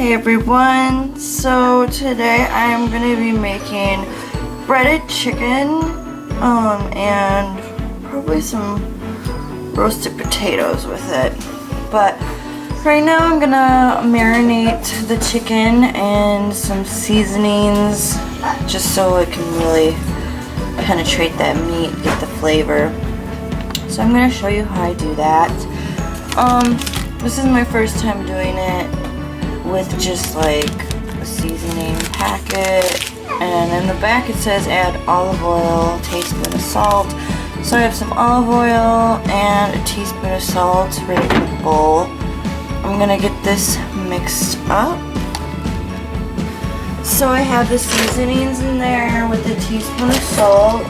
Hey everyone, so today I'm going to be making breaded chicken and probably some roasted potatoes with it. But right now I'm going to marinate the chicken in some seasonings just so it can really penetrate that meat, get the flavor. So I'm going to show you how I do that. This is my first time doing it with just like a seasoning packet, and in the back it says add olive oil, a teaspoon of salt. So I have some olive oil and a teaspoon of salt right in the bowl. I'm gonna get this mixed up. So I have the seasonings in there with a teaspoon of salt,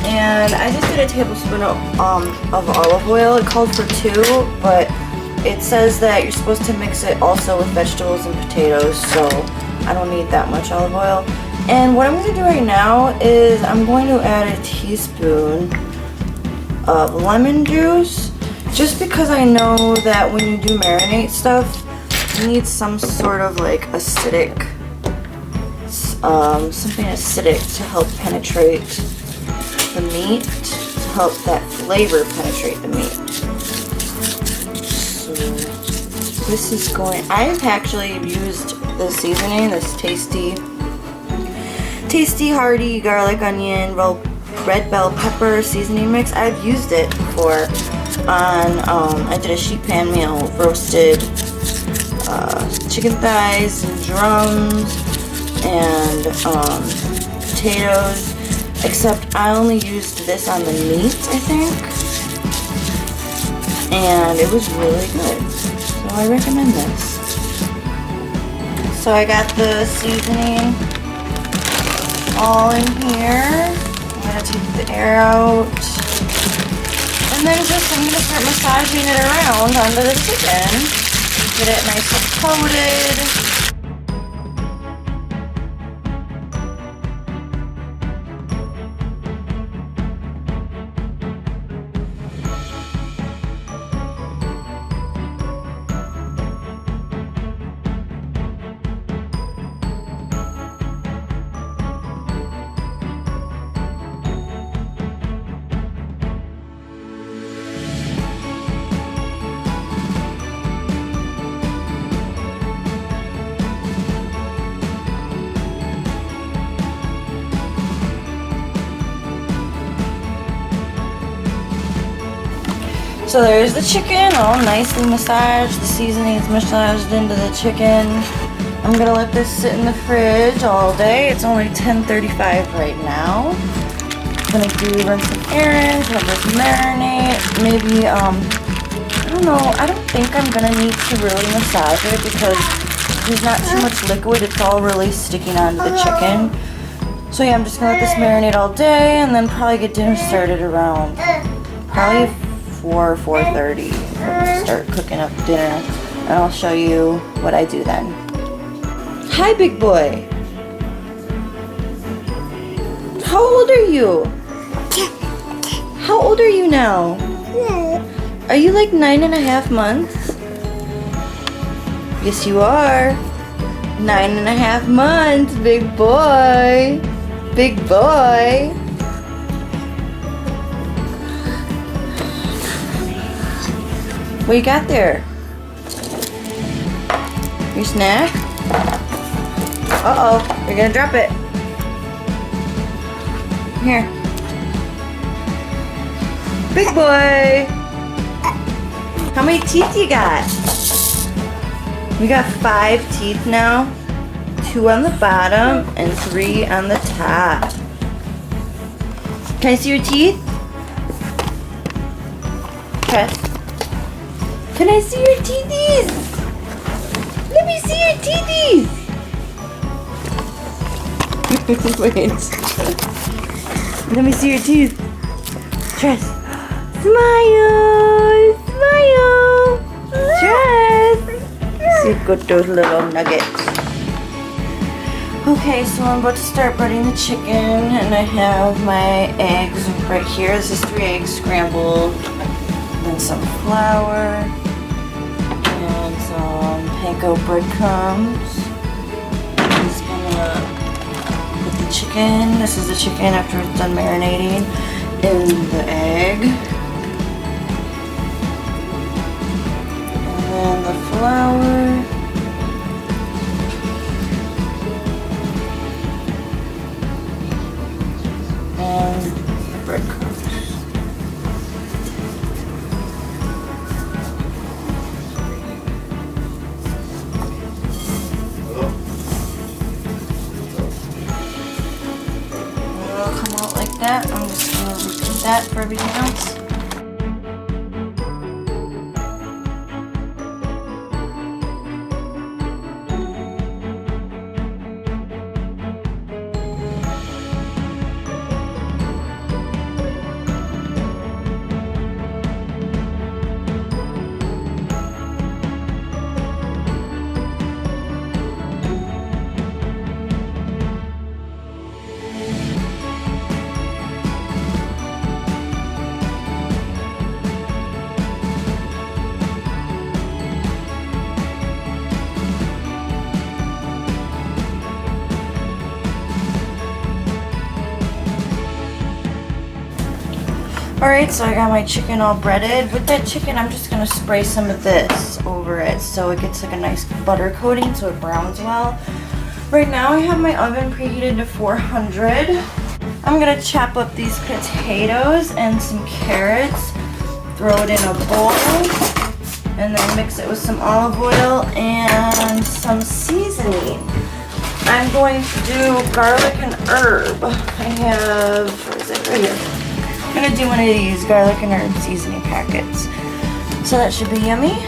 and I just did a tablespoon of olive oil. It called for 2, but it says that you're supposed to mix it also with vegetables and potatoes, so I don't need that much olive oil. And what I'm going to do right now is I'm going to add a teaspoon of lemon juice, just because I know that when you do marinate stuff, you need some sort of like acidic, something acidic to help penetrate the meat, to help that flavor penetrate the meat. This is going, I've actually used the seasoning, this tasty hearty garlic, onion, red bell pepper seasoning mix. I've used it before on, I did a sheet pan meal, roasted chicken thighs and drums and potatoes, except I only used this on the meat, I think, and it was really good. So I recommend this. So I got the seasoning all in here. I'm going to take the air out. And then I'm going to start massaging it around onto the chicken. Get it nice and coated. So there's the chicken, all nicely massaged. The seasoning is massaged into the chicken. I'm gonna let this sit in the fridge all day. It's only 10:35 right now. I'm gonna run some errands, have this marinate. Maybe, I don't know, I don't think I'm gonna need to really massage it because there's not too much liquid. It's all really sticking onto the chicken. So yeah, I'm just gonna let this marinate all day and then probably get dinner started around probably 4:30. Start cooking up dinner, and I'll show you what I do then. Hi, big boy. How old are you? How old are you now? Are you like 9.5 months? Yes, you are. 9.5 months, big boy. Big boy. What you got there? Your snack? Uh-oh, you're gonna drop it. Here. Big boy! How many teeth you got? We got 5 teeth now. 2 on the bottom and 3 on the top. Can I see your teeth? Okay. Can I see your teethies? Let me see your teethies! Wait. Let me see your teeth. Tress. Smile! Smile! Tress! See, got those little nuggets. Okay, so I'm about to start breading the chicken, and I have my eggs right here. This is 3 eggs scrambled, then some flour, and some panko breadcrumbs. I'm just gonna put the chicken. This is the chicken after it's done marinating in the egg. And then the flour. And breadcrumbs. Come out like that. I'm just going to repeat that for everything else. Alright, so I got my chicken all breaded. With that chicken, I'm just going to spray some of this over it so it gets like a nice butter coating so it browns well. Right now I have my oven preheated to 400. I'm going to chop up these potatoes and some carrots, throw it in a bowl, and then mix it with some olive oil and some seasoning. I'm going to do garlic and herb. I have, where is it? Right here. I'm going to do one of these garlic and herb seasoning packets. So that should be yummy.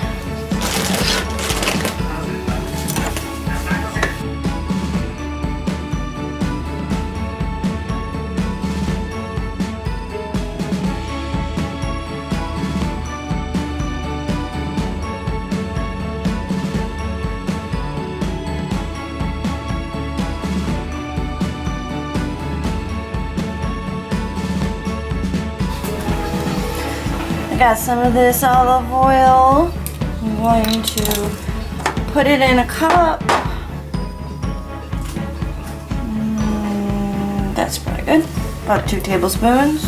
I got some of this olive oil. I'm going to put it in a cup. That's probably good. About 2 tablespoons.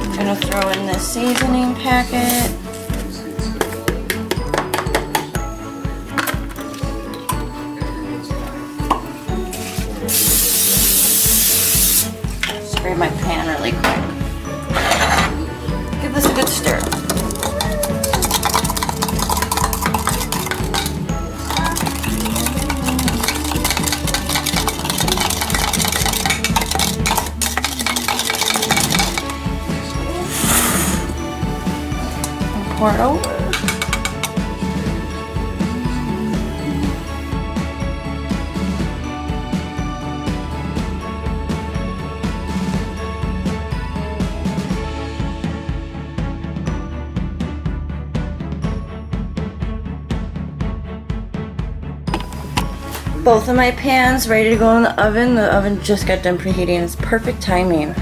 I'm going to throw in this seasoning packet. Spray my pan really quick. Give this a good stir. And pour it over. Both of my pans ready to go in the oven. The oven just got done preheating. It's perfect timing.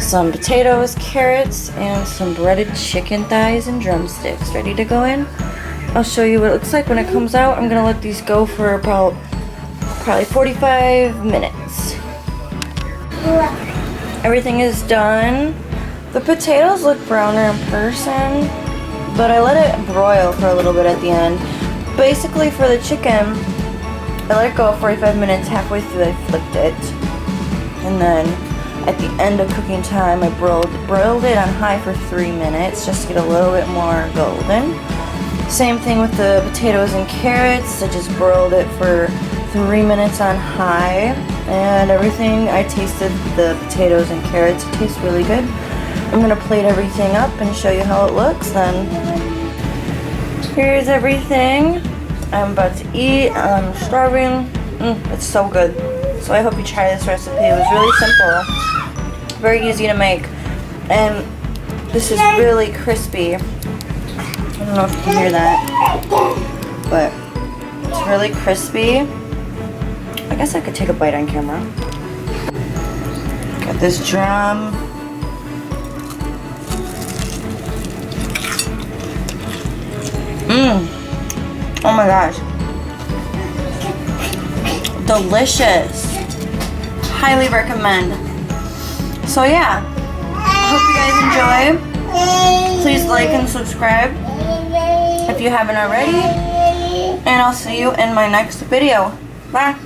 Some potatoes, carrots, and some breaded chicken thighs and drumsticks ready to go in. I'll show you what it looks like when it comes out. I'm gonna let these go for about probably 45 minutes. Everything is done. The potatoes look browner in person, but I let it broil for a little bit at the end. Basically for the chicken, I let it go 45 minutes. Halfway through I flipped it, and then at the end of cooking time I broiled it on high for 3 minutes just to get a little bit more golden. Same thing with the potatoes and carrots. I just broiled it for 3 minutes on high, and everything, I tasted the potatoes and carrots. It tastes really good. I'm going to plate everything up and show you how it looks then. Here's everything. I'm about to eat. I'm starving. It's so good. So I hope you try this recipe. It was really simple. Very easy to make. And this is really crispy. I don't know if you can hear that. But it's really crispy. I guess I could take a bite on camera. Got this drum. Oh my gosh. Delicious. Highly recommend. So yeah, hope you guys enjoy. Please like and subscribe if you haven't already. And I'll see you in my next video. Bye.